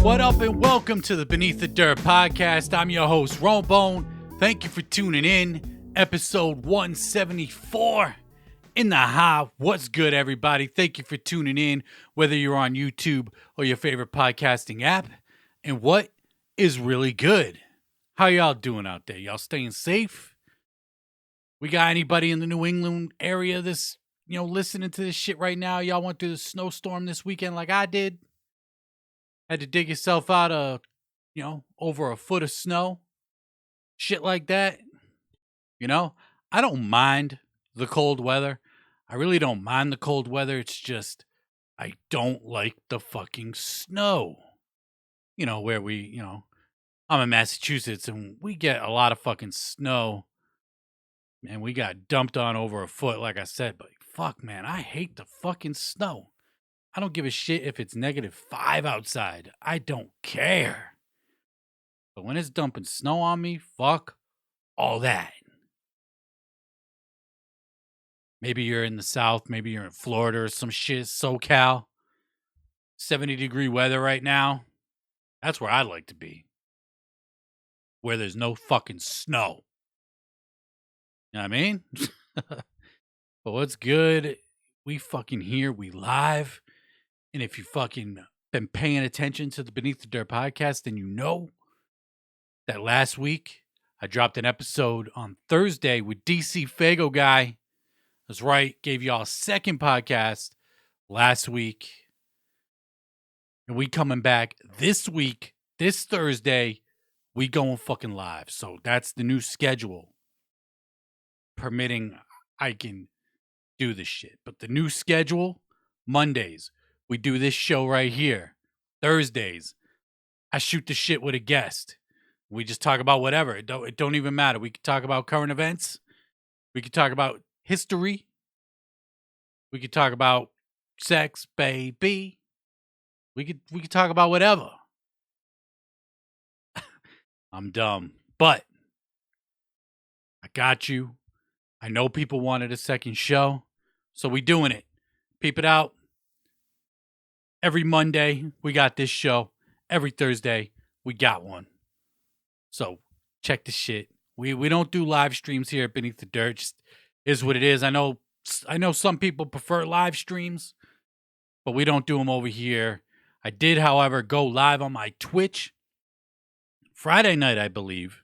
What up and welcome to the Beneath the Dirt podcast. I'm your host, rmoe. Thank you for tuning in. Episode 174 in the high. What's good, everybody? Thank you for tuning in, whether you're on YouTube or your favorite podcasting app. And what is really good? How y'all doing out there? Y'all staying safe? We got anybody in the New England area listening to this shit right now? Y'all went through the snowstorm this weekend like I did? Had to dig yourself out of, over a foot of snow? Shit like that? I don't mind the cold weather. I really don't mind the cold weather. It's just, I don't like the fucking snow. Where I'm in Massachusetts and we get a lot of fucking snow. And we got dumped on over a foot, like I said. But fuck, man, I hate the fucking snow. I don't give a shit if it's -5 outside. I don't care. But when it's dumping snow on me, fuck all that. Maybe you're in the South. Maybe you're in Florida or some shit. SoCal. 70-degree weather right now. That's where I'd like to be. Where there's no fucking snow. You know what I mean? But what's good? We fucking here. We live. And if you fucking been paying attention to the Beneath the Dirt podcast, then you know that last week I dropped an episode on Thursday with DC Fago Guy. That's right. Gave y'all a second podcast last week. And we coming back this week, this Thursday, we going fucking live. So that's the new schedule. Permitting I can do this shit. But the new schedule, Mondays, we do this show right here. Thursdays, I shoot the shit with a guest. We just talk about whatever. It don't even matter. We could talk about current events. We could talk about history. We could talk about sex, baby. We could talk about whatever. I'm dumb, but I got you. I know people wanted a second show, so we doing it. Peep it out. Every Monday, we got this show. Every Thursday, we got one. So, check the shit. We don't do live streams here at Beneath the Dirt. Just is what it is. I know some people prefer live streams, but we don't do them over here. I did, however, go live on my Twitch Friday night, I believe.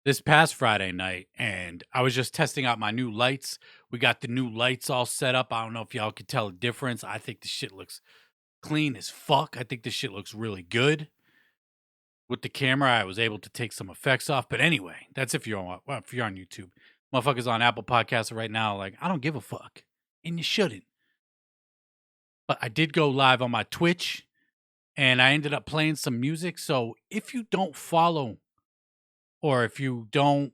This past Friday night, and I was just testing out my new lights. We got the new lights all set up. I don't know if y'all could tell the difference. I think the shit looks clean as fuck. I think this shit looks really good. With the camera, I was able to take some effects off. But anyway, that's if you're on YouTube. Motherfuckers on Apple Podcasts right now, like, I don't give a fuck. And you shouldn't. But I did go live on my Twitch, and I ended up playing some music. So if you don't follow, or if you don't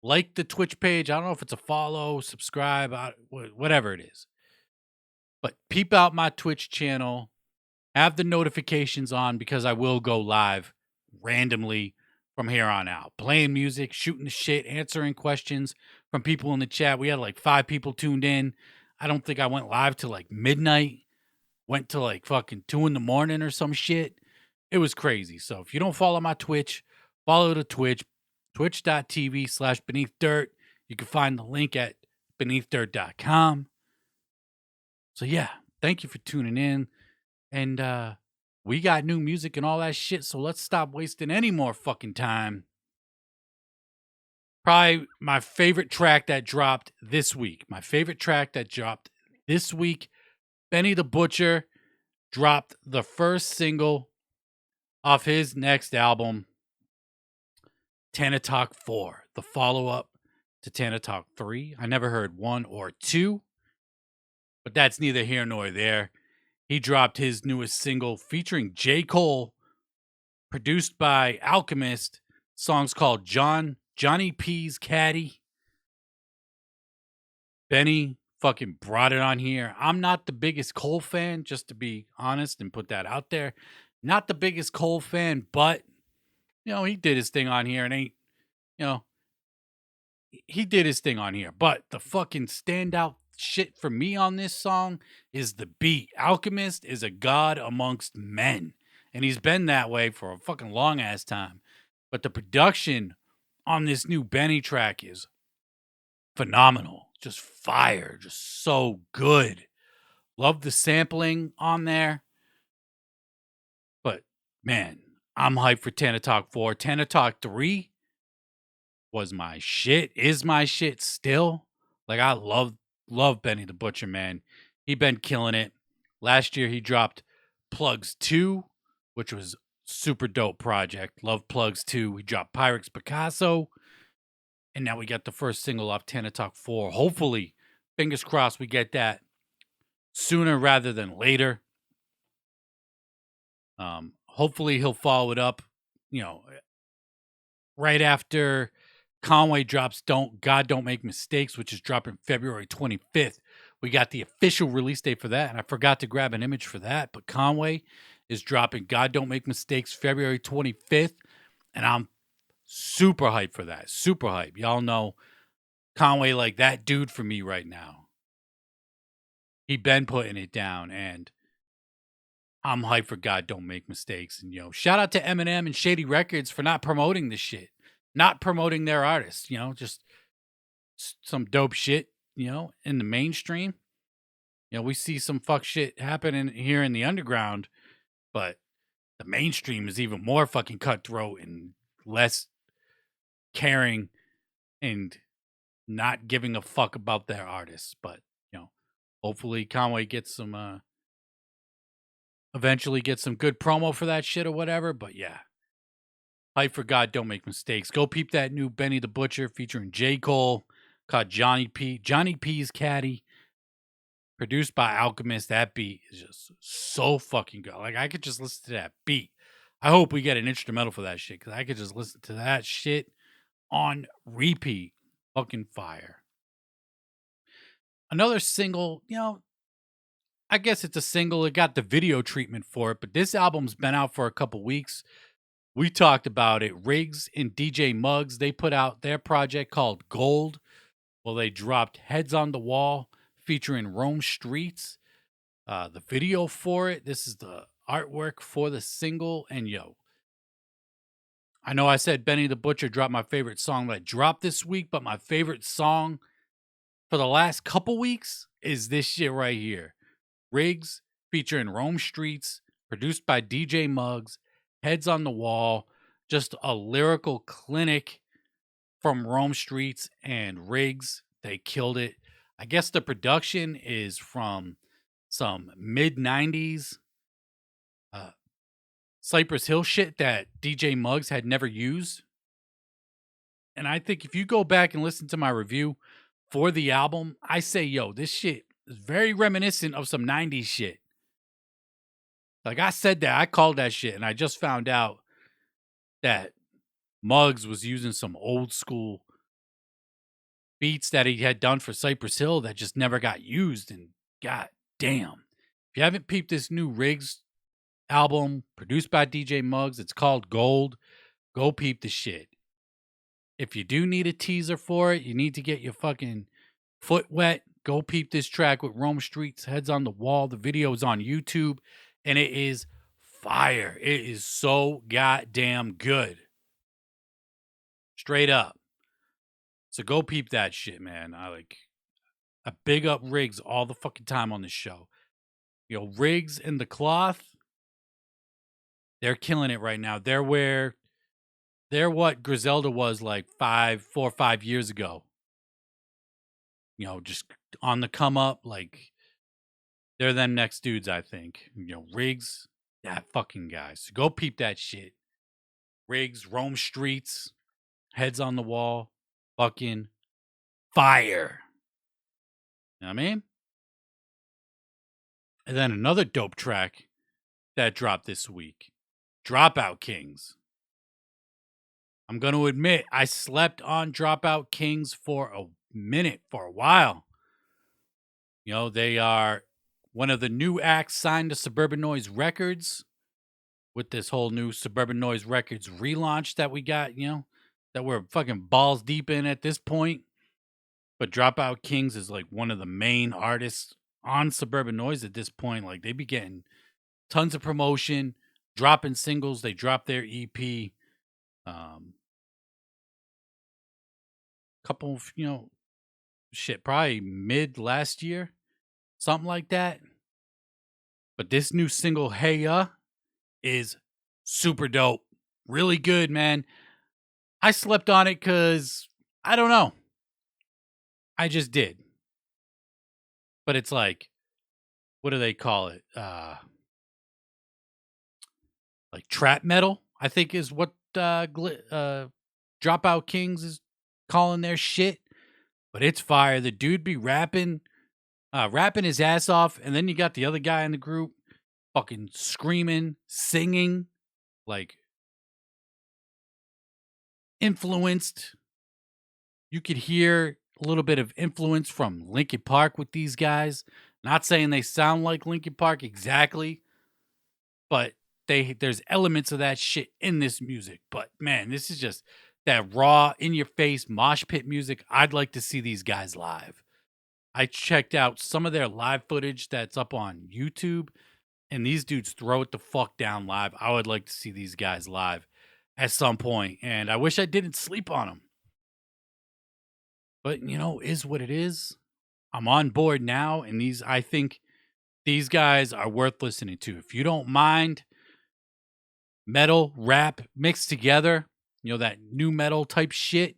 like the Twitch page, I don't know if it's a follow, subscribe, whatever it is. But peep out my Twitch channel. Have the notifications on because I will go live randomly from here on out. Playing music, shooting the shit, answering questions from people in the chat. We had like 5 people tuned in. I don't think I went live till like midnight. Went to like fucking 2 a.m. or some shit. It was crazy. So if you don't follow my Twitch, follow the Twitch, twitch.tv/beneathdirt. You can find the link at beneathdirt.com. So yeah, thank you for tuning in. And we got new music and all that shit, so let's stop wasting any more fucking time. Probably my favorite track that dropped this week. Benny the Butcher dropped the first single off his next album, Tana Talk 4, the follow-up to Tana Talk 3. I never heard 1 or 2, but that's neither here nor there. He dropped his newest single featuring J. Cole, produced by Alchemist. Song's called Johnny P's Caddy. Benny fucking brought it on here. I'm not the biggest Cole fan, just to be honest and put that out there. Not the biggest Cole fan, but, he did his thing on here and he did his thing on here. But the fucking standout shit for me on this song is the beat. Alchemist is a god amongst men, and he's been that way for a fucking long ass time. But the production on this new Benny track is phenomenal. Just fire. Just so good. Love the sampling on there. But man, I'm hyped for Tana Talk 4. Tana Talk 3 was my shit, is my shit still. Like, I love Benny the Butcher, man. He been killing it. Last year he dropped Plugs 2, which was super dope project. Love Plugs 2. We dropped Pyrex Picasso. And now we got the first single off Tana Talk 4. Hopefully, fingers crossed, we get that sooner rather than later. Hopefully he'll follow it up, right after Conway drops God Don't Make Mistakes, which is dropping February 25th. We got the official release date for that, and I forgot to grab an image for that, but Conway is dropping God Don't Make Mistakes February 25th, and I'm super hyped for that. Super hyped. Y'all know Conway like that dude for me right now. He been putting it down, and I'm hyped for God Don't Make Mistakes. And, shout out to Eminem and Shady Records for not promoting this shit. Not promoting their artists, just some dope shit, in the mainstream. We see some fuck shit happening here in the underground, but the mainstream is even more fucking cutthroat and less caring and not giving a fuck about their artists. But, hopefully Conway gets some, eventually get some good promo for that shit or whatever. But yeah, hype for God Don't Make Mistakes. Go peep that new Benny the Butcher featuring J. Cole called Johnny P. Johnny P's Caddy. Produced by Alchemist. That beat is just so fucking good. Like, I could just listen to that beat. I hope we get an instrumental for that shit, because I could just listen to that shit on repeat. Fucking fire. Another single, I guess it's a single. It got the video treatment for it, but this album's been out for a couple weeks. We talked about it. Rigz and DJ Muggs, they put out their project called Gold. Well, they dropped Heads on the Wall featuring Rome Streets. The video for it, this is the artwork for the single. And I know I said Benny the Butcher dropped my favorite song that dropped this week, but my favorite song for the last couple weeks is this shit right here. Rigz featuring Rome Streets, produced by DJ Muggs, Heads on the Wall, just a lyrical clinic from Rome Streets and Rigz. They killed it. I guess the production is from some mid-90s Cypress Hill shit that DJ Muggs had never used. And I think if you go back and listen to my review for the album, I say, this shit is very reminiscent of some 90s shit. Like, I said that, I called that shit, and I just found out that Muggs was using some old school beats that he had done for Cypress Hill that just never got used. And god damn, if you haven't peeped this new Rigz album produced by DJ Muggs, it's called Gold. Go peep the shit. If you do need a teaser for it, you need to get your fucking foot wet, go peep this track with Rome Streets, Heads on the Wall. The video is on YouTube, and it is fire. It is so goddamn good. Straight up. So go peep that shit, man. I big up Rigz all the fucking time on this show. Rigz and the Cloth, they're killing it right now. They're what Griselda was like 4 or 5 years ago. Just on the come up. Like, they're them next dudes, I think. Rigz, that fucking guy. So go peep that shit. Rigz, Rome Streets, Heads on the Wall, fucking fire. You know what I mean? And then another dope track that dropped this week, Dropout Kings. I'm going to admit, I slept on Dropout Kings for a minute, for a while. They are one of the new acts signed to Suburban Noise Records with this whole new Suburban Noise Records relaunch that we got, that we're fucking balls deep in at this point. But Dropout Kings is like one of the main artists on Suburban Noise at this point. Like they be getting tons of promotion, dropping singles. They dropped their EP. Couple of, shit, probably mid last year, something like that. But this new single, Hey Ya, is super dope. Really good, man. I slept on it because I don't know. I just did. But it's like, what do they call it? Like trap metal, I think is what Dropout Kings is calling their shit. But it's fire. The dude be rapping his ass off, and then you got the other guy in the group fucking screaming, singing, like influenced. You could hear a little bit of influence from Linkin Park with these guys. Not saying they sound like Linkin Park exactly, but there's elements of that shit in this music. But man, this is just that raw, in your face mosh pit music. I'd like to see these guys live. I checked out some of their live footage that's up on YouTube, and these dudes throw it the fuck down live. I would like to see these guys live at some point, and I wish I didn't sleep on them. But, is what it is. I'm on board now, and I think these guys are worth listening to. If you don't mind metal, rap mixed together, that new metal type shit,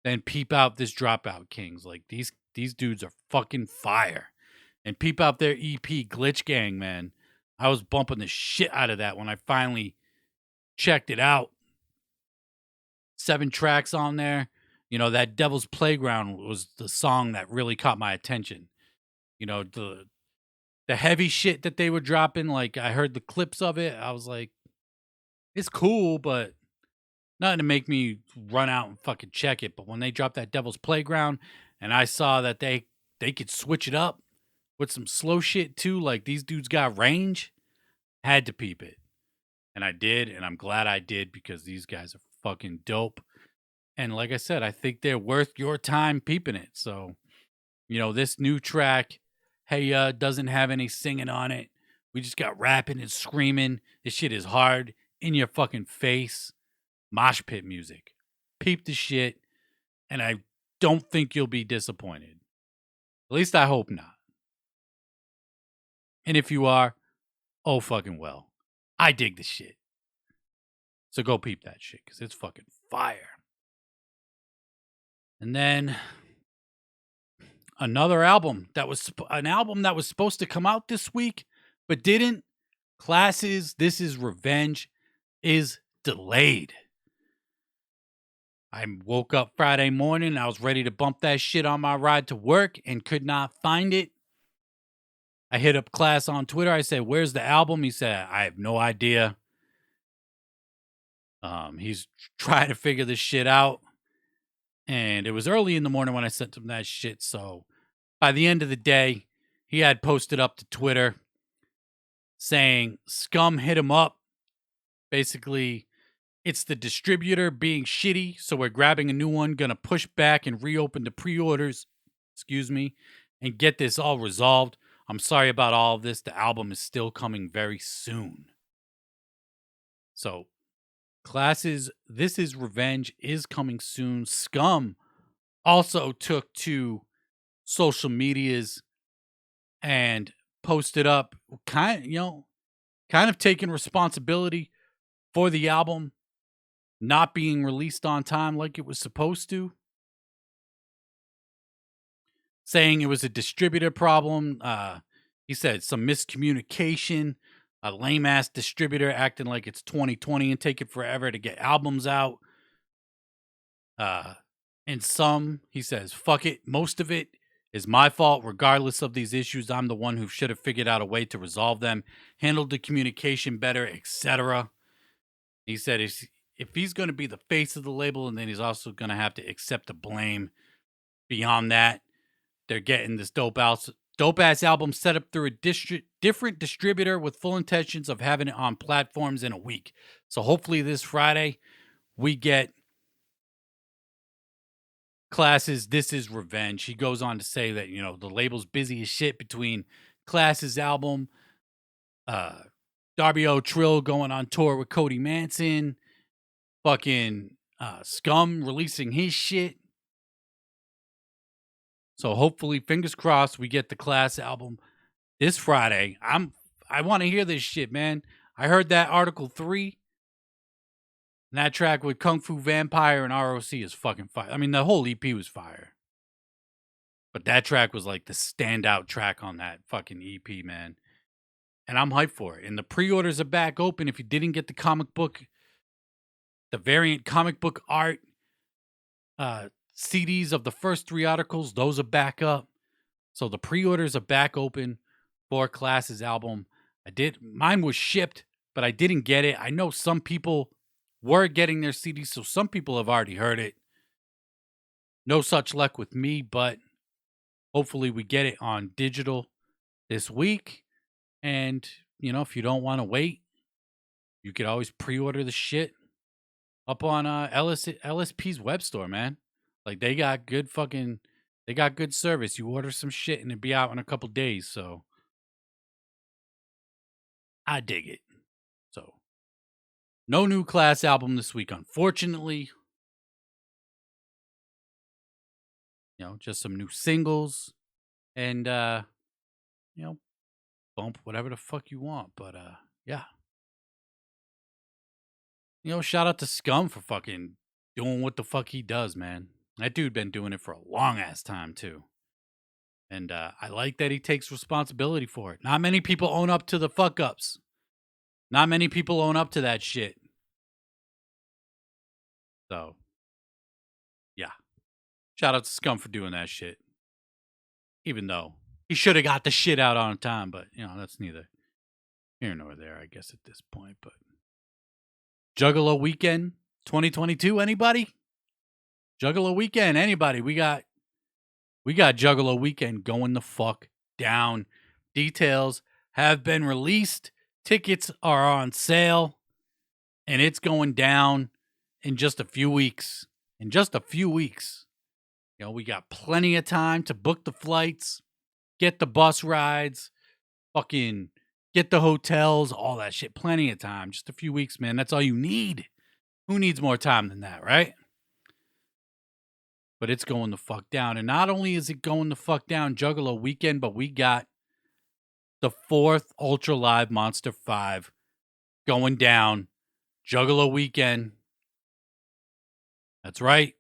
then peep out this Dropout Kings. Like, these dudes are fucking fire. And peep out their EP, Glitch Gang, man. I was bumping the shit out of that when I finally checked it out. 7 tracks on there. That Devil's Playground was the song that really caught my attention. The heavy shit that they were dropping, like I heard the clips of it. I was like, it's cool, but nothing to make me run out and fucking check it. But when they dropped that Devil's Playground and I saw that they could switch it up with some slow shit too, like these dudes got range, had to peep it. And I did, and I'm glad I did because these guys are fucking dope. And like I said, I think they're worth your time peeping it. So, this new track, Hey doesn't have any singing on it. We just got rapping and screaming. This shit is hard, in your fucking face, mosh pit music. Peep the shit, and I don't think you'll be disappointed. At least I hope not. And if you are, oh fucking well. I dig the shit. So go peep that shit, because it's fucking fire. And then another album that was supposed to come out this week, but didn't. Claas's This Is Revenge is delayed. I woke up Friday morning. I was ready to bump that shit on my ride to work and could not find it. I hit up Claas on Twitter. I said, "Where's the album?" He said, "I have no idea." He's trying to figure this shit out. And it was early in the morning when I sent him that shit. So by the end of the day, he had posted up to Twitter saying Scum hit him up. Basically, it's the distributor being shitty, so we're grabbing a new one, gonna push back and reopen the pre-orders, and get this all resolved. I'm sorry about all of this. The album is still coming very soon. So, Claas's This Is Revenge is coming soon. Scum also took to social medias and posted up kind of taking responsibility for the album not being released on time like it was supposed to, saying it was a distributor problem. He said some miscommunication, a lame ass distributor acting like it's 2020 and taking forever to get albums out. And he says, fuck it, most of it is my fault. Regardless of these issues, I'm the one who should have figured out a way to resolve them, handled the communication better, etc. He said if he's going to be the face of the label, and then he's also going to have to accept the blame. Beyond that, they're getting this dope ass album set up through a different distributor with full intentions of having it on platforms in a week. So hopefully this Friday we get Class's This Is Revenge. He goes on to say that, the label's busy as shit between Class's album, Darby O. Trill going on tour with Cody Manson, fucking Scum releasing his shit. So hopefully, fingers crossed, we get the Class album this Friday. I want to hear this shit, man. I heard that Article 3. And that track with Kung Fu Vampire and ROC is fucking fire. I mean, the whole EP was fire. But that track was like the standout track on that fucking EP, man. And I'm hyped for it. And the pre-orders are back open. If you didn't get the comic book, the variant comic book art CDs of the first 3 articles, those are back up. So the pre-orders are back open for Class's album. Mine was shipped, but I didn't get it. I know some people were getting their CDs, so some people have already heard it. No such luck with me, but hopefully we get it on digital this week. And, if you don't want to wait, you could always pre-order the shit up on LSP's web store, man. Like, they got good service. You order some shit and it'll be out in a couple days, so I dig it. So, no new Class album this week, unfortunately. Just some new singles and, bump whatever the fuck you want. But, yeah. Shout out to Scum for fucking doing what the fuck he does, man. That dude been doing it for a long ass time, too. And I like that he takes responsibility for it. Not many people own up to the fuck ups. Not many people own up to that shit. So, yeah. Shout out to Scum for doing that shit. Even though he should have got the shit out on time, but, that's neither here nor there, I guess, at this point. But Juggalo Weekend 2022, anybody? Juggalo Weekend, anybody? We got Juggalo Weekend going the fuck down. Details have been released. Tickets are on sale. And it's going down in just a few weeks. We got plenty of time to book the flights, get the bus rides, fucking get the hotels, all that shit. Plenty of time. Just a few weeks, man. That's all you need. Who needs more time than that, right? But it's going the fuck down. And not only is it going the fuck down, Juggalo Weekend, but we got the 4th Ultra Live Monster 5 going down. Juggalo Weekend. That's right.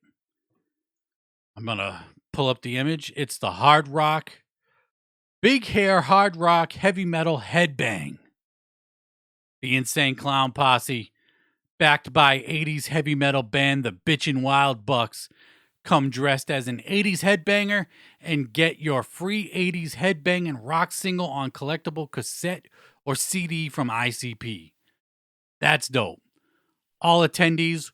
I'm going to pull up the image. It's the hard rock, big hair, hard rock, heavy metal headbang. The Insane Clown Posse, backed by 80s heavy metal band The Bitchin' Wild Bucks, come dressed as an 80s headbanger and get your free 80s headbanging rock single on collectible cassette or CD from ICP. That's dope. All attendees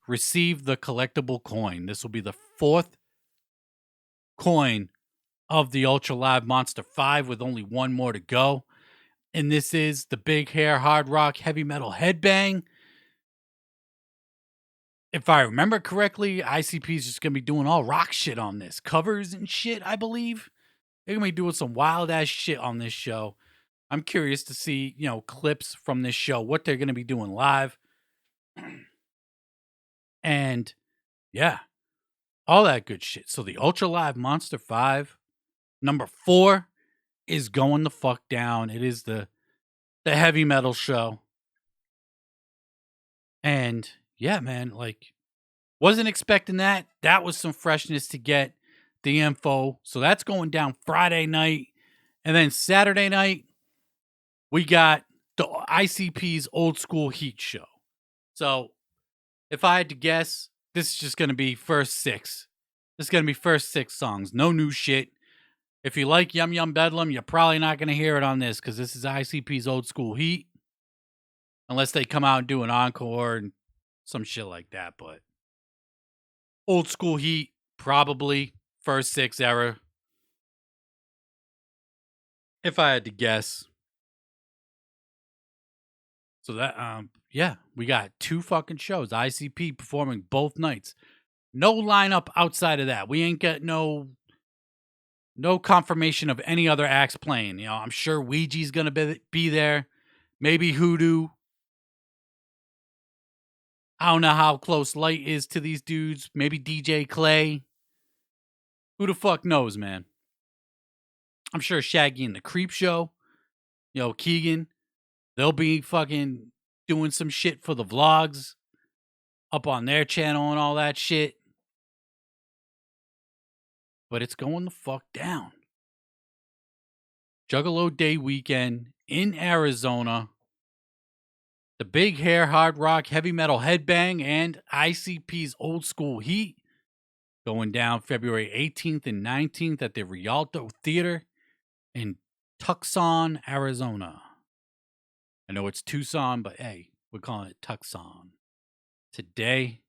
receive the collectible coin. This will be the 4th coin of the Ultra Live Monster 5 with only one more to go. And this is the big hair, hard rock, heavy metal headbang. If I remember correctly, ICP is just going to be doing all rock shit on this. Covers and shit, I believe. They're going to be doing some wild ass shit on this show. I'm curious to see, clips from this show, what they're going to be doing live. And yeah, all that good shit. So the Ultra Live Monster 5, number 4, is going the fuck down. It is the heavy metal show. And yeah, man, wasn't expecting that. That was some freshness to get the info. So that's going down Friday night. And then Saturday night, we got the ICP's Old School Heat show. So if I had to guess, this is just going to be first 6. This is going to be first 6 songs. No new shit. If you like Yum Yum Bedlam, you're probably not going to hear it on this because this is ICP's Old School Heat. Unless they come out and do an encore and some shit like that. But Old School Heat, probably first 6 era. If I had to guess. So that, yeah, we got 2 fucking shows. ICP performing both nights. No lineup outside of that. We ain't got no confirmation of any other acts playing. I'm sure Ouija's gonna be there. Maybe Hoodoo. I don't know how close Lyte is to these dudes. Maybe DJ Clay. Who the fuck knows, man? I'm sure Shaggy and the Creep Show, Keegan, they'll be fucking doing some shit for the vlogs up on their channel and all that shit. But it's going the fuck down. Juggalo Day weekend in Arizona. The Big Hair Hard Rock Heavy Metal Headbang and ICP's Old School Heat going down February 18th and 19th at the Rialto Theater in Tucson, Arizona. I know it's Tucson, but hey, we're calling it Tucson today.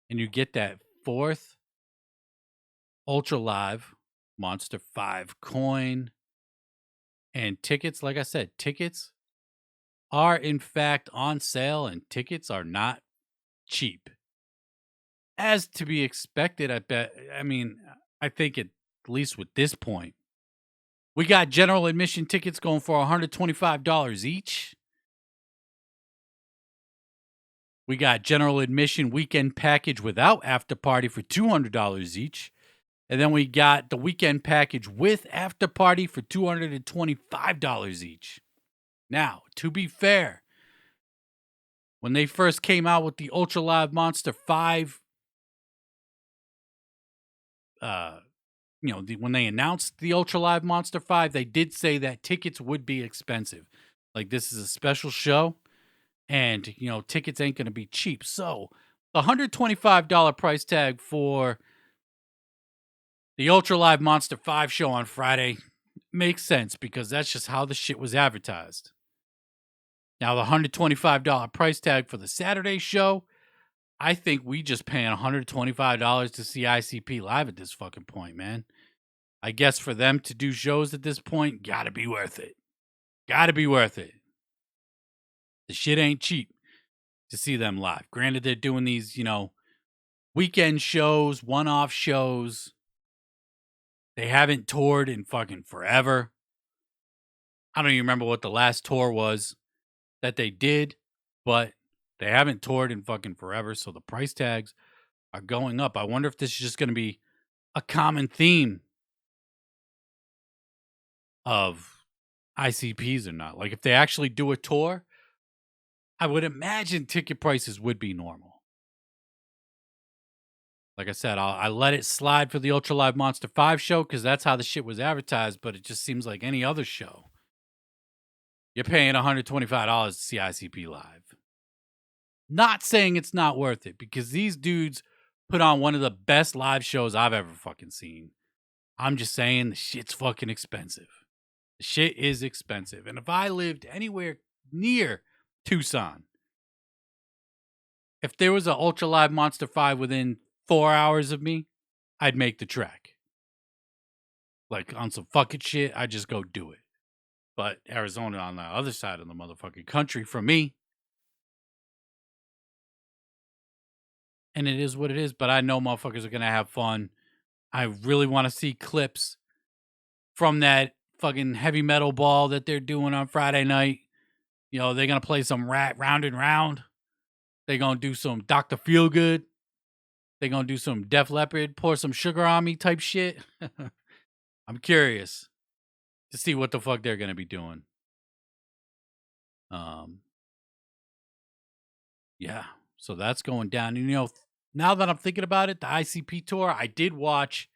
And you get that 4th Ultra Live Monster 5 coin. And tickets, like I said, tickets are in fact on sale, and tickets are not cheap. As to be expected, I bet. I mean, I think at least with this point, we got general admission tickets going for $125 each. We got general admission weekend package without after party for $200 each. And then we got the weekend package with after party for $225 each. Now, to be fair, when they first came out with the Ultra Live Monster 5, when they announced the Ultra Live Monster 5, they did say that tickets would be expensive. Like, this is a special show, and, tickets ain't going to be cheap. So, the $125 price tag for the Ultra Live Monster 5 show on Friday makes sense because that's just how the shit was advertised. Now, the $125 price tag for the Saturday show, I think we just paying $125 to see ICP live at this fucking point, man. I guess for them to do shows at this point, gotta be worth it. Gotta be worth it. The shit ain't cheap to see them live. Granted, they're doing these, weekend shows, one-off shows. They haven't toured in fucking forever. I don't even remember what the last tour was that they did, but they haven't toured in fucking forever, so the price tags are going up. I wonder if this is just going to be a common theme of ICPs or not. Like, if they actually do a tour, I would imagine ticket prices would be normal. Like I said, I let it slide for the Ultra Live Monster 5 show because that's how the shit was advertised, but it just seems like any other show. You're paying $125 to see ICP live. Not saying it's not worth it, because these dudes put on one of the best live shows I've ever fucking seen. I'm just saying the shit's fucking expensive. The shit is expensive. And if I lived anywhere near Tucson, if there was an Ultra Live Monster 5 within 4 hours of me, I'd make the trek. Like, on some fucking shit, I'd just go do it. But Arizona on the other side of the motherfucking country from me. And it is what it is, but I know motherfuckers are going to have fun. I really want to see clips from that fucking heavy metal ball that they're doing on Friday night. They're going to play some Round and Round. They're going to do some Dr. Feelgood. They're going to do some Def Leppard, pour some sugar on me type shit. I'm curious to see what the fuck they're going to be doing. Yeah, so that's going down. And, now that I'm thinking about it, the ICP tour, I did watch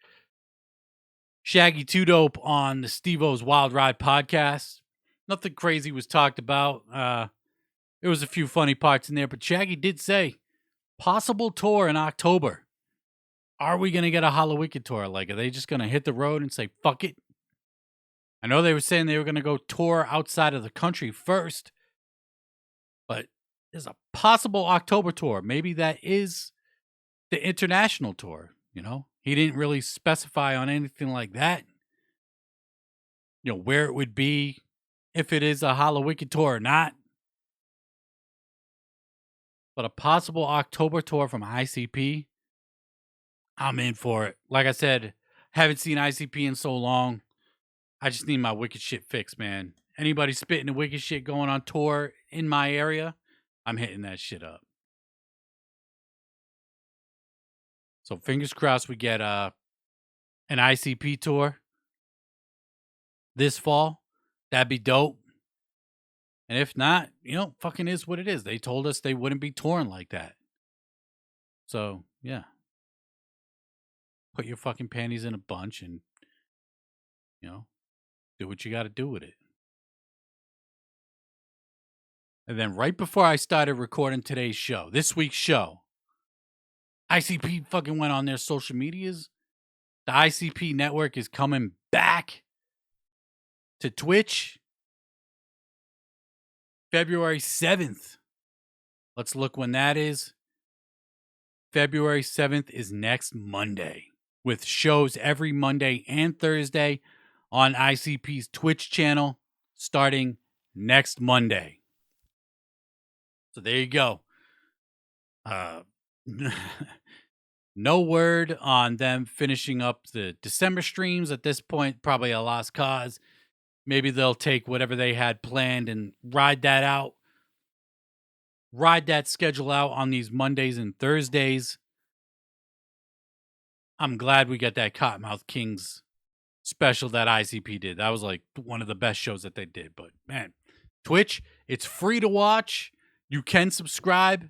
Shaggy 2 Dope on the Steve-O's Wild Ride podcast. Nothing crazy was talked about. There was a few funny parts in there, but Shaggy did say, possible tour in October. Are we going to get a hallowicked tour? Like, are they just going to hit the road and say, fuck it? I know they were saying they were going to go tour outside of the country first, but there's a possible October tour. Maybe that is the international tour, He didn't really specify on anything like that. Where it would be, if it is a hallowicked tour or not. But a possible October tour from ICP I'm in for it. Like I said, haven't seen ICP in so long. I just need my wicked shit fixed, man. Anybody spitting the wicked shit going on tour in my area, I'm hitting that shit up. So fingers crossed we get an ICP tour this fall. That'd be dope. And if not, fucking is what it is. They told us they wouldn't be touring like that. So, yeah. Put your fucking panties in a bunch and, do what you got to do with it. And then right before I started recording today's show, this week's show, ICP fucking went on their social medias. The ICP Network is coming back to Twitch February 7th. Let's look when that is. February 7th is next Monday, with shows every Monday and Thursday on ICP's Twitch channel starting next Monday. So there you go. No word on them finishing up the December streams at this point. Probably a lost cause. Maybe they'll take whatever they had planned and ride that out. Ride that schedule out on these Mondays and Thursdays. I'm glad we got that Cottonmouth Kings special that ICP did. That was like one of the best shows that they did. But man, Twitch, it's free to watch. You can subscribe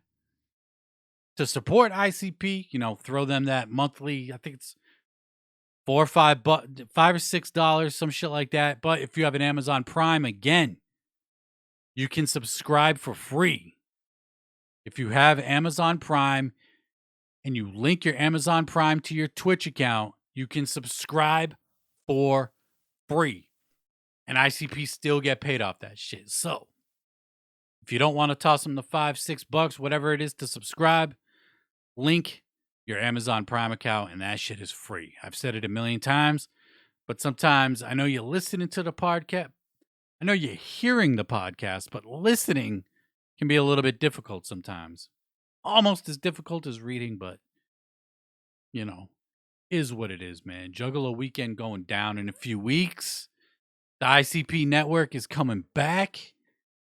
to support ICP. Throw them that monthly. I think it's $4 or $5, $5 or $6, some shit like that. But if you have an Amazon Prime, again, you can subscribe for free. If you have Amazon Prime and you link your Amazon Prime to your Twitch account, you can subscribe for free. And ICP still get paid off that shit. So if you don't want to toss them the $5, $6, whatever it is to subscribe, link your Amazon Prime account and that shit is free. I've said it a million times, but sometimes I know you're listening to the podcast. I know you're hearing the podcast, but listening can be a little bit difficult sometimes. Almost as difficult as reading, but, is what it is, man. Juggalo weekend going down in a few weeks. The ICP Network is coming back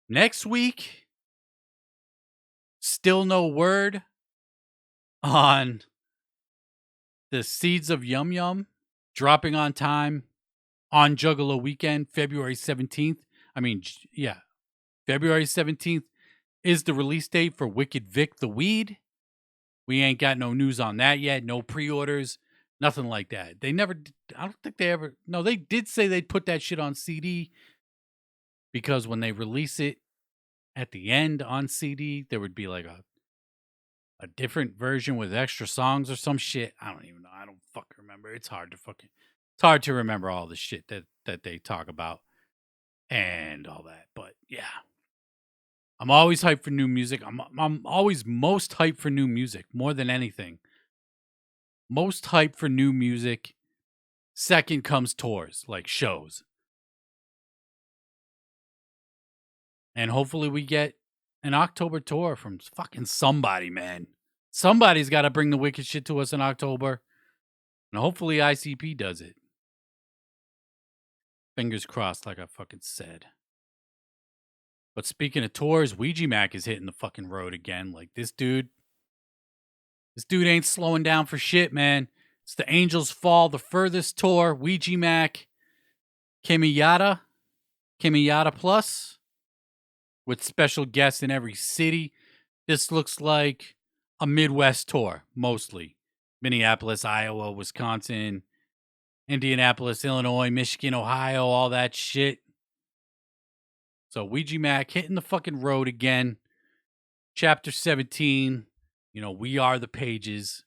next week. Still no word on the Seeds of Yum Yum dropping on time on Juggalo weekend, February 17th. February 17th is the release date for Wicked Vic the Weed. We ain't got no news on that yet. No pre-orders, nothing like that. They never, I don't think they ever, no, they did say they'd put that shit on CD because when they release it at the end on CD, there would be like a different version with extra songs or some shit. I don't even know. I don't fucking remember. It's hard to remember all the shit that they talk about and all that. But yeah. I'm always hyped for new music. I'm always most hyped for new music more than anything. Most hyped for new music. Second comes tours, like shows. And hopefully we get an October tour from fucking somebody, man. Somebody's got to bring the wicked shit to us in October. And hopefully ICP does it. Fingers crossed, like I fucking said. But speaking of tours, Ouija Mac is hitting the fucking road again. Like this dude ain't slowing down for shit, man. It's the Angels Fall, the furthest tour. Ouija Mac, Kimiyata Plus, with special guests in every city. This looks like a Midwest tour, mostly. Minneapolis, Iowa, Wisconsin, Indianapolis, Illinois, Michigan, Ohio, all that shit. So Ouija Mac hitting the fucking road again. Chapter 17. We are the pages.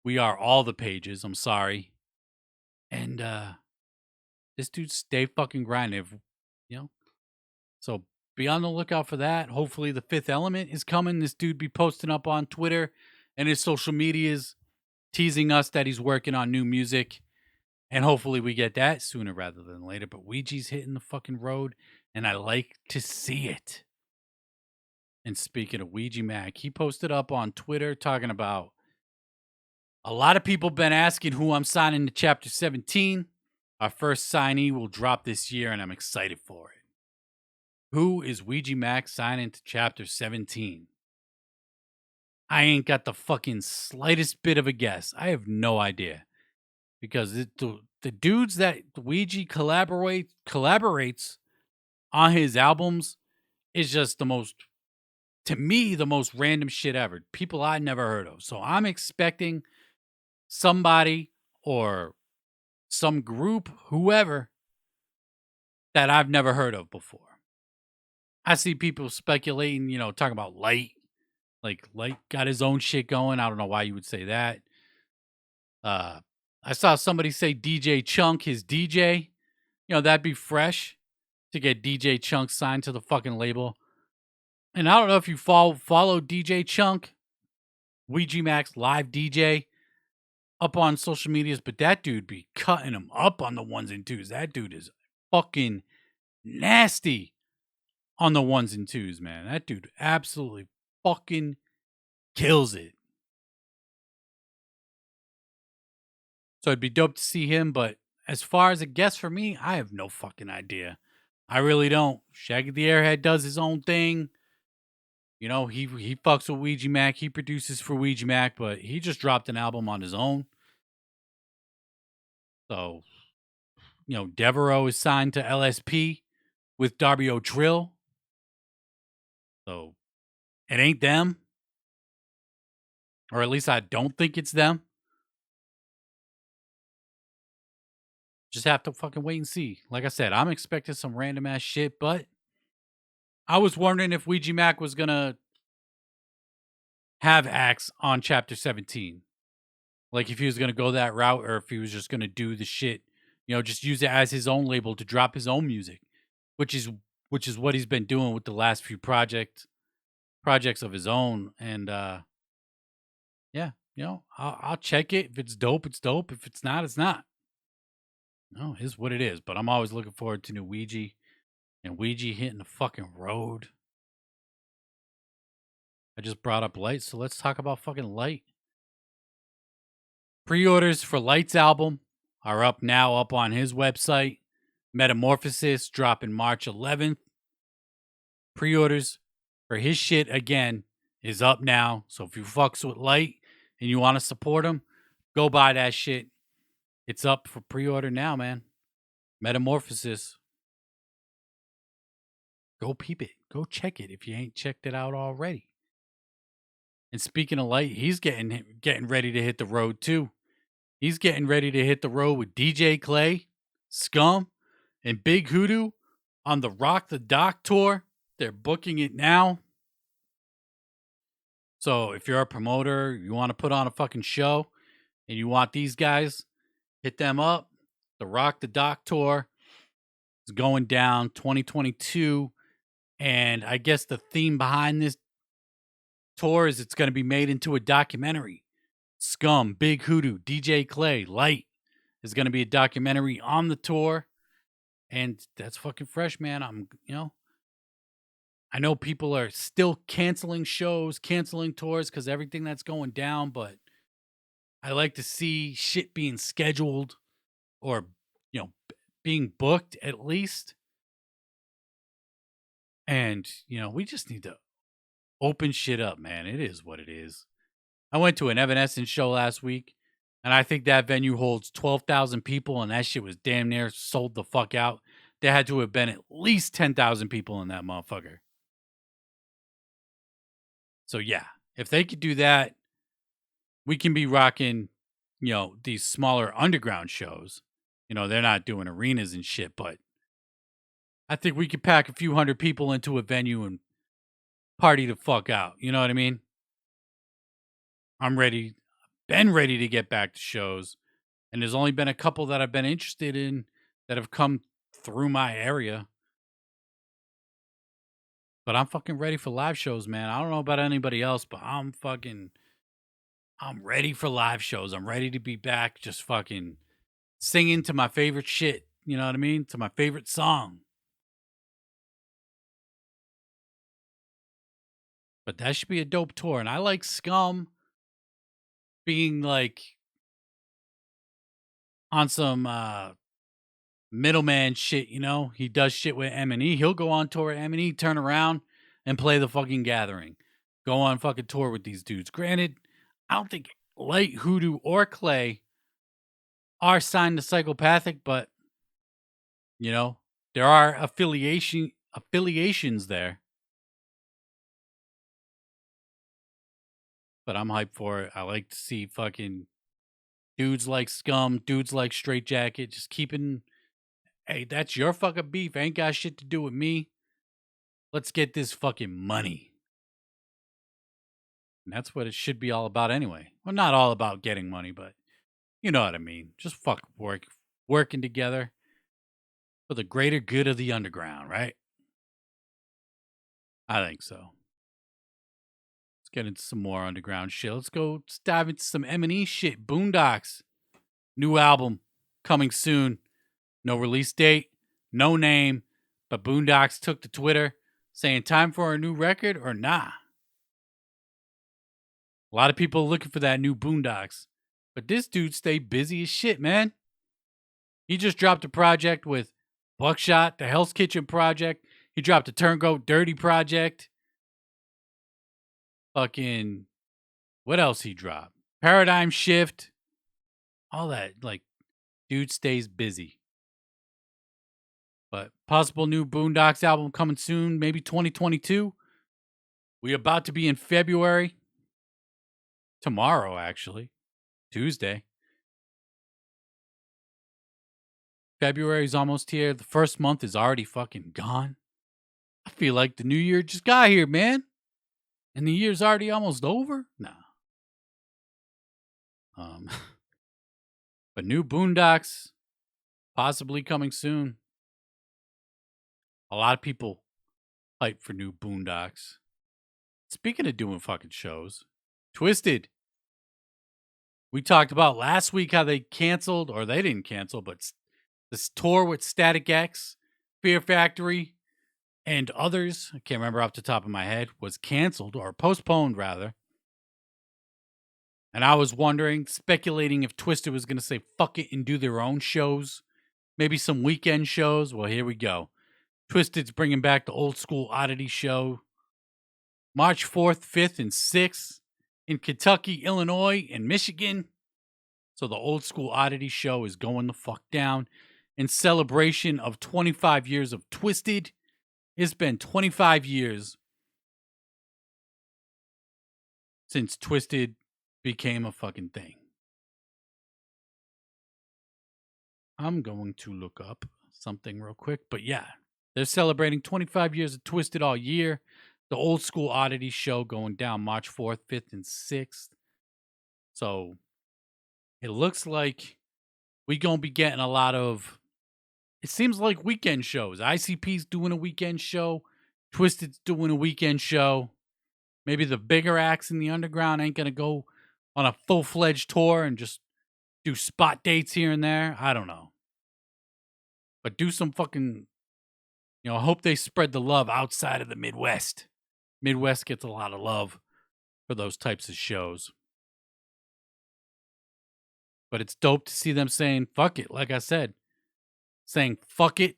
We are all the pages. I'm sorry. And this dude stay fucking grinding. So be on the lookout for that. Hopefully the Fifth Element is coming. This dude be posting up on Twitter and his social medias, teasing us that he's working on new music. And hopefully we get that sooner rather than later. But Ouija's hitting the fucking road, and I like to see it. And speaking of Ouija Mac, he posted up on Twitter talking about A lot of people been asking who I'm signing to Chapter 17. Our first signee will drop this year, and I'm excited for it. Who is Ouija Macc signing to Chapter 17? I ain't got the fucking slightest bit of a guess. I have no idea. Because the dudes that Ouija collaborates on his albums is just the most, to me, the most random shit ever. People I never heard of. So I'm expecting somebody or some group, whoever, that I've never heard of before. I see people speculating, talking about Lyte. Like Lyte got his own shit going. I don't know why you would say that. I saw somebody say DJ Chunk, his DJ. That'd be fresh to get DJ Chunk signed to the fucking label. And I don't know if you follow DJ Chunk, Ouija Macc's live DJ, up on social medias, but that dude be cutting them up on the ones and twos. That dude is fucking nasty on the ones and twos, man. That dude absolutely fucking kills it. So it'd be dope to see him, but as far as a guess for me, I have no fucking idea. I really don't. Shaggy the Airhead does his own thing. He fucks with Ouija Macc. He produces for Ouija Macc, but he just dropped an album on his own. So, Devereaux is signed to LSP with Darby O'Drill. So, it ain't them. Or at least I don't think it's them. Just have to fucking wait and see. Like I said, I'm expecting some random ass shit, but I was wondering if Ouija Macc was gonna have acts on Chapter 17. Like if he was gonna go that route or if he was just gonna do the shit, just use it as his own label to drop his own music, which is what he's been doing with the last few projects of his own. And yeah, I'll check it. If it's dope, it's dope. If it's not, it's not. No, it's what it is. But I'm always looking forward to new Ouija and Ouija hitting the fucking road. I just brought up Lyte, so let's talk about fucking Lyte. Pre-orders for Lyte's album are up now, up on his website. Metamorphosis dropping March 11th. Pre-orders for his shit again is up now. So if you fucks with Lyte and you want to support him, go buy that shit. It's up for pre-order now, man. Metamorphosis. Go peep it. Go check it if you ain't checked it out already. And speaking of Lyte, he's getting ready to hit the road too. He's getting ready to hit the road with DJ Clay, Scum, and Big Hoodoo on the Rock the Dock tour. They're booking it now. So if you're a promoter, you want to put on a fucking show, and you want these guys, hit them up. The Rock the Dock tour is going down 2022. And I guess the theme behind this tour is it's going to be made into a documentary. Scum, Big Hoodoo, DJ Clay, Lyte is going to be a documentary on the tour. And that's fucking fresh, man. I know people are still canceling shows, canceling tours because everything that's going down, but I like to see shit being scheduled or, being booked at least. And, we just need to open shit up, man. It is what it is. I went to an Evanescence show last week, and I think that venue holds 12,000 people, and that shit was damn near sold the fuck out. There had to have been at least 10,000 people in that motherfucker. So yeah, if they could do that, we can be rocking, these smaller underground shows. They're not doing arenas and shit, but I think we could pack a few hundred people into a venue and party the fuck out. You know what I mean? I'm ready, been ready to get back to shows. And there's only been a couple that I've been interested in that have come through my area. But I'm fucking ready for live shows, man. I don't know about anybody else, but I'm ready for live shows. I'm ready to be back just fucking singing to my favorite shit. You know what I mean? To my favorite song. But that should be a dope tour. And I like Scum. being like on some middleman shit, you know? He does shit with M&E. He'll go on tour with M&E, turn around and play the fucking Gathering. Go on fucking tour with these dudes. Granted, I don't think Lyte, Hoodoo, or Clay are signed to Psychopathic, but you know, there are affiliations there. But I'm hyped for it. I like to see fucking dudes like Scum, dudes like Straight Jacket, just keeping, hey, that's your fucking beef. Ain't got shit to do with me. Let's get this fucking money. And that's what it should be all about anyway. Well, not all about getting money, but you know what I mean. Just fuck working together for the greater good of the underground, right? I think so. Let's get into some more underground shit. Let's dive into some M&E shit. Boondocks. New album coming soon. No release date, no name, but Boondocks took to Twitter saying time for a new record or nah. A lot of people looking for that new Boondocks, but this dude stayed busy as shit, man. He just dropped a project with Buckshot, the Hell's Kitchen project. He dropped a Turncoat Dirty project. Fucking, what else he dropped? Paradigm Shift. All that, like, dude stays busy. But possible new Boondocks album coming soon, maybe 2022. We about to be in February. Tomorrow, actually. Tuesday. February's almost here. The first month is already fucking gone. I feel like the new year just got here, man. And the year's already almost over? Nah. But new Boondocks possibly coming soon. A lot of people hype for new Boondocks. Speaking of doing fucking shows, Twiztid. We talked about last week how they canceled, or they didn't cancel, but this tour with Static X, Fear Factory, and others, I can't remember off the top of my head, was canceled or postponed rather. And I was wondering, speculating if Twiztid was going to say fuck it and do their own shows. Maybe some weekend shows. Well, here we go. Twiztid's bringing back the old school oddity show. March 4th, 5th, and 6th in Kentucky, Illinois, and Michigan. So the old school oddity show is going the fuck down in celebration of 25 years of Twiztid. It's been 25 years since Twiztid became a fucking thing. I'm going to look up something real quick, but yeah, they're celebrating 25 years of Twiztid all year. The old school oddity show going down March 4th, 5th, and 6th. So it looks like we're going to be getting a lot of, it seems like weekend shows. ICP's doing a weekend show. Twiztid's doing a weekend show. Maybe the bigger acts in the underground ain't going to go on a full-fledged tour and just do spot dates here and there. I don't know. But do some fucking, I hope they spread the love outside of the Midwest. Midwest gets a lot of love for those types of shows. But it's dope to see them saying, fuck it. Like I said, saying, fuck it.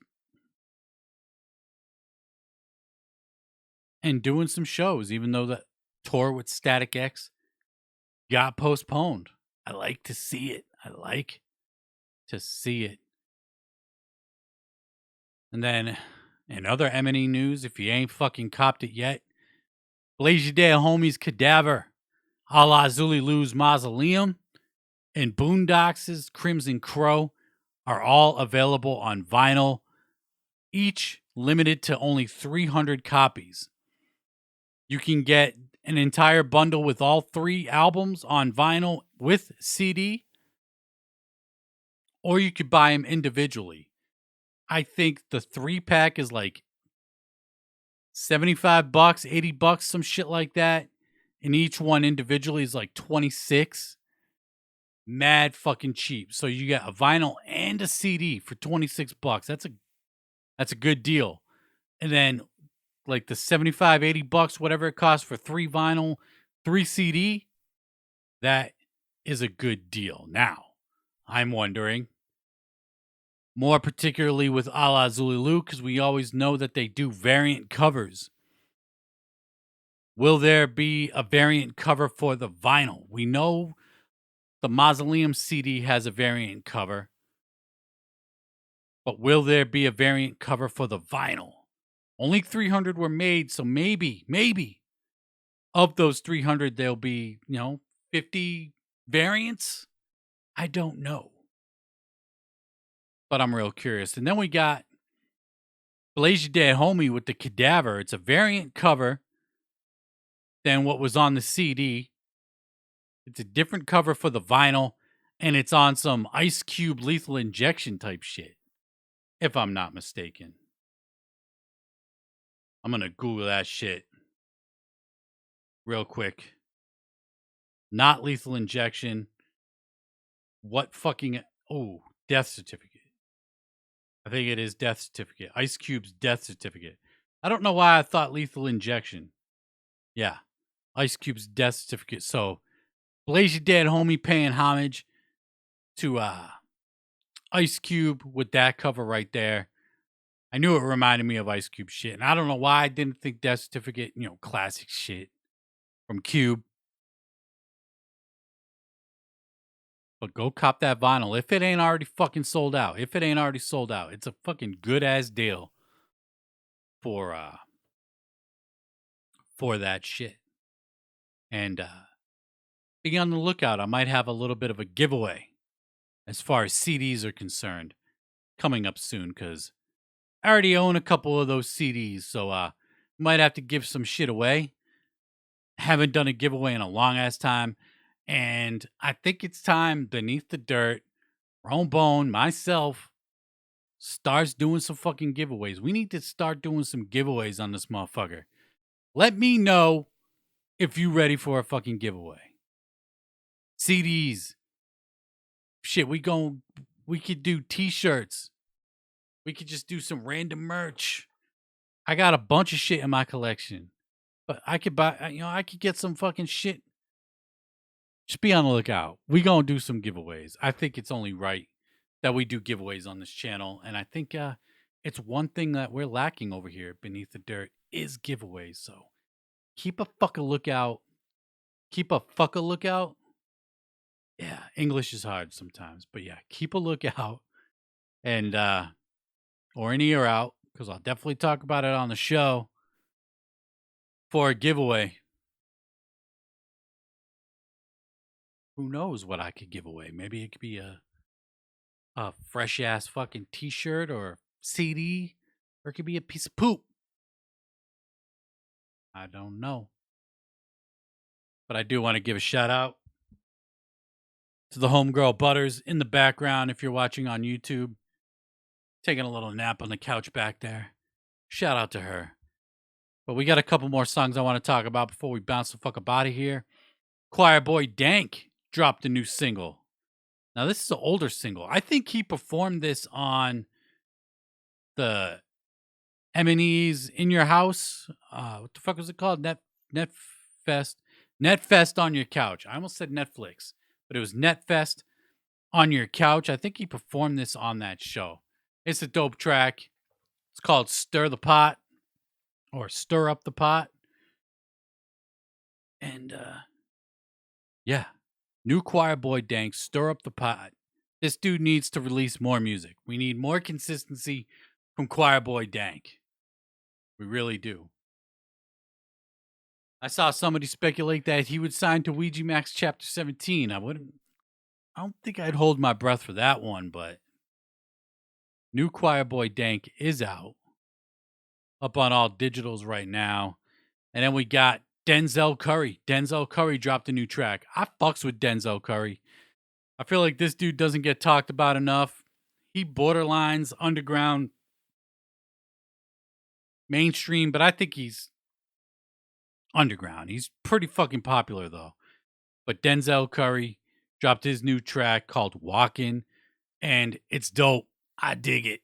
And doing some shows, even though the tour with Static X got postponed. I like to see it. I like to see it. And then in other M&E news, if you ain't fucking copped it yet, Blaze Your Day Homies Cadaver, alla Zulilu's Mauxuleum, and Boondocks' Crimson Crow are all available on vinyl, each limited to only 300 copies. You can get an entire bundle with all 3 albums on vinyl with CD, or you could buy them individually. I think the 3-pack is like $75, $80, some shit like that. And each one individually is like 26. Mad fucking cheap. So you get a vinyl and a CD for $26. That's a good deal. And then like the $75, $80, whatever it costs for 3 vinyl, 3 CD, that is a good deal. Now, I'm wondering, more particularly with alla Zululu, because we always know that they do variant covers. Will there be a variant cover for the vinyl? We know the Mauxuleum CD has a variant cover, but will there be a variant cover for the vinyl? Only 300 were made, so maybe of those 300, there'll be, 50 variants. I don't know. But I'm real curious. And then we got Blaze Your Dead Homie with the Cadaver. It's a variant cover than what was on the CD. It's a different cover for the vinyl, and it's on some Ice Cube Lethal Injection type shit, if I'm not mistaken. I'm going to Google that shit real quick. Not Lethal Injection. What fucking... Oh, Death Certificate. I think it is Death Certificate. Ice Cube's Death Certificate. I don't know why I thought Lethal Injection. Yeah. Ice Cube's Death Certificate. So, Blaze Your Dead Homie paying homage to Ice Cube with that cover right there. I knew it reminded me of Ice Cube shit. And I don't know why I didn't think Death Certificate, classic shit from Cube. But go cop that vinyl if it ain't already fucking sold out. If it ain't already sold out, it's a fucking good ass deal for that shit. And be on the lookout. I might have a little bit of a giveaway as far as CDs are concerned coming up soon, because I already own a couple of those CDs, so might have to give some shit away. Haven't done a giveaway in a long ass time. And I think it's time Beneath the Dirt, Bone, myself, starts doing some fucking giveaways. We need to start doing some giveaways on this motherfucker. Let me know if you ready for a fucking giveaway. CDs. Shit, we could do t-shirts. We could just do some random merch. I got a bunch of shit in my collection. But I could buy, I could get some fucking shit. Just be on the lookout. We gonna do some giveaways. I think it's only right that we do giveaways on this channel. And I think it's one thing that we're lacking over here Beneath the Dirt is giveaways. So keep a fucking lookout. Keep a fucking lookout. Yeah, English is hard sometimes. But yeah, keep a lookout. And, or an ear out, because I'll definitely talk about it on the show for a giveaway. Who knows what I could give away? Maybe it could be a fresh ass fucking t-shirt or CD, or it could be a piece of poop. I don't know. But I do want to give a shout out to the Homegirl Butters in the background if you're watching on YouTube. Taking a little nap on the couch back there. Shout out to her. But we got a couple more songs I want to talk about before we bounce the fuck up out of here. Choirboy Dank dropped a new single. Now, this is an older single. I think he performed this on the M&E's In Your House. What the fuck was it called? Netfest on Your Couch. I almost said Netflix, but it was Netfest on Your Couch. I think he performed this on that show. It's a dope track. It's called Stir the Pot or Stir Up the Pot. And yeah, new Choirboy Dank, Stir Up the Pot. This dude needs to release more music. We need more consistency from Choirboy Dank. We really do. I saw somebody speculate that he would sign to Ouija Max Chapter 17. I don't think I'd hold my breath for that one, but new Choirboy Dank is out. Up on all digitals right now. And then we got Denzel Curry. Denzel Curry dropped a new track. I fucks with Denzel Curry. I feel like this dude doesn't get talked about enough. He borderlines underground, mainstream, but I think he's underground. He's pretty fucking popular though. But Denzel Curry dropped his new track called Walkin, and it's dope. I dig it.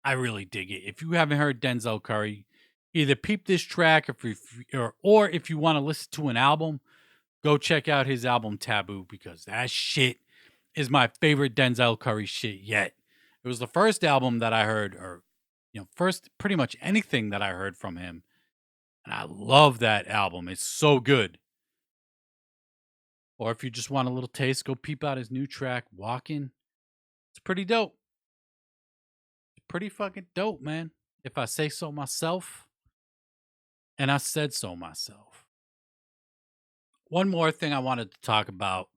I really dig it. If you haven't heard Denzel Curry, either peep this track or if you want to listen to an album, go check out his album Taboo, because that shit is my favorite Denzel Curry shit yet. It was the first album that I heard, or first pretty much anything that I heard from him. And I love that album. It's so good. Or if you just want a little taste, go peep out his new track, Walkin. It's pretty dope. It's pretty fucking dope, man. If I say so myself. And I said so myself. One more thing I wanted to talk about.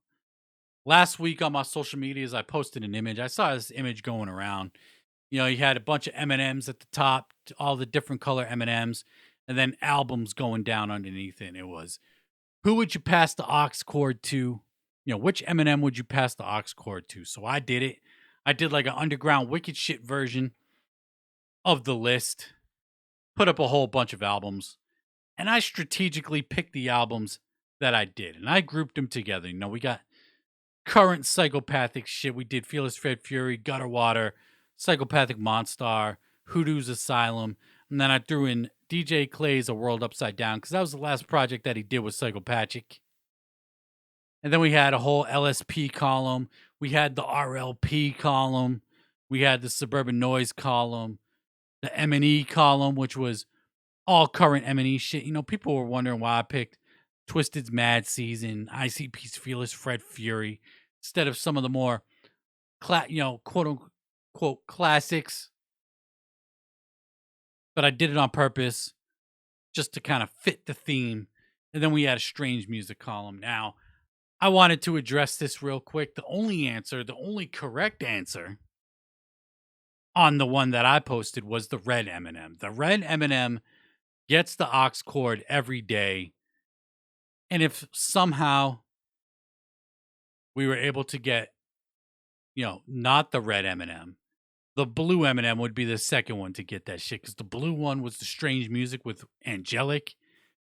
Last week on my social medias, I posted an image. I saw this image going around. You had a bunch of M&Ms at the top, all the different color M&Ms, and then albums going down underneath it. And it was, who would you pass the aux cord to? Which M&M would you pass the aux cord to? So I did it. I did like an underground wicked shit version of the list. Put up a whole bunch of albums. And I strategically picked the albums that I did. And I grouped them together. We got current psychopathic shit. We did Fearless Fred Fury, Gutter Water, Psychopathic Monstar, Hoodoo's Asylum. And then I threw in DJ Clay's A World Upside Down, because that was the last project that he did with Psychopathic. And then we had a whole LSP column. We had the RLP column. We had the Suburban Noise column. The M&E column, which was all current M&E shit. People were wondering why I picked Twiztid's Mad Season, ICP's Fearless Fred Fury, instead of some of the more, quote unquote classics. But I did it on purpose, just to kind of fit the theme. And then we had a strange music column. Now, I wanted to address this real quick. The only correct answer on the one that I posted was the red M&M. The red M&M gets the aux cord every day. And if somehow we were able to get, not the red M&M, the blue M&M would be the second one to get that shit. Because the blue one was the strange music with Angelic,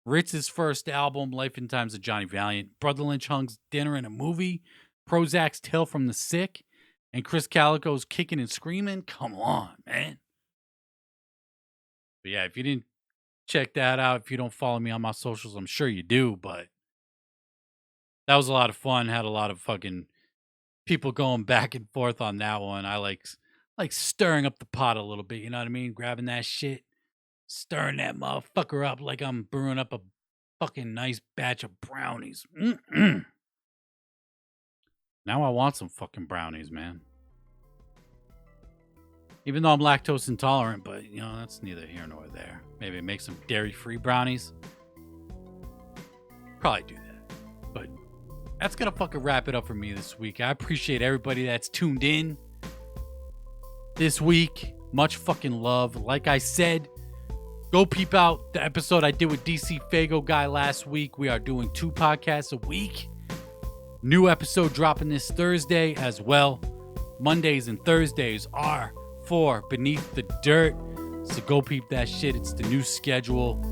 Ritz's first album, Life and Times of Johnny Valiant, Brother Lynch Hung's Dinner and a Movie, Prozac's Tale from the Sick, and Chris Calico's Kicking and Screaming. Come on, man. But yeah, if you didn't check that out, if you don't follow me on my socials, I'm sure you do, but that was a lot of fun. Had a lot of fucking people going back and forth on that one. I like stirring up the pot a little bit, you know what I mean? Grabbing that shit, stirring that motherfucker up like I'm brewing up a fucking nice batch of brownies. Now I want some fucking brownies, man. Even though I'm lactose intolerant, but, that's neither here nor there. Maybe make some dairy-free brownies. Probably do that. But that's going to fucking wrap it up for me this week. I appreciate everybody that's tuned in this week. Much fucking love. Like I said, go peep out the episode I did with DC Fago Guy last week. We are doing 2 podcasts a week. New episode dropping this Thursday as well. Mondays and Thursdays are for Beneath the Dirt. So go peep that shit. It's the new schedule.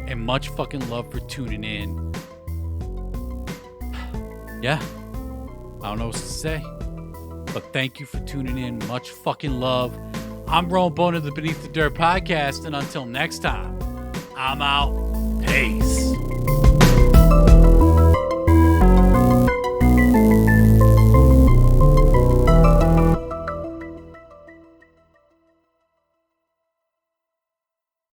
And much fucking love for tuning in. Yeah. I don't know what to say. But thank you for tuning in. Much fucking love. I'm Rome Bone of the Beneath the Dirt podcast. And until next time, I'm out. Peace.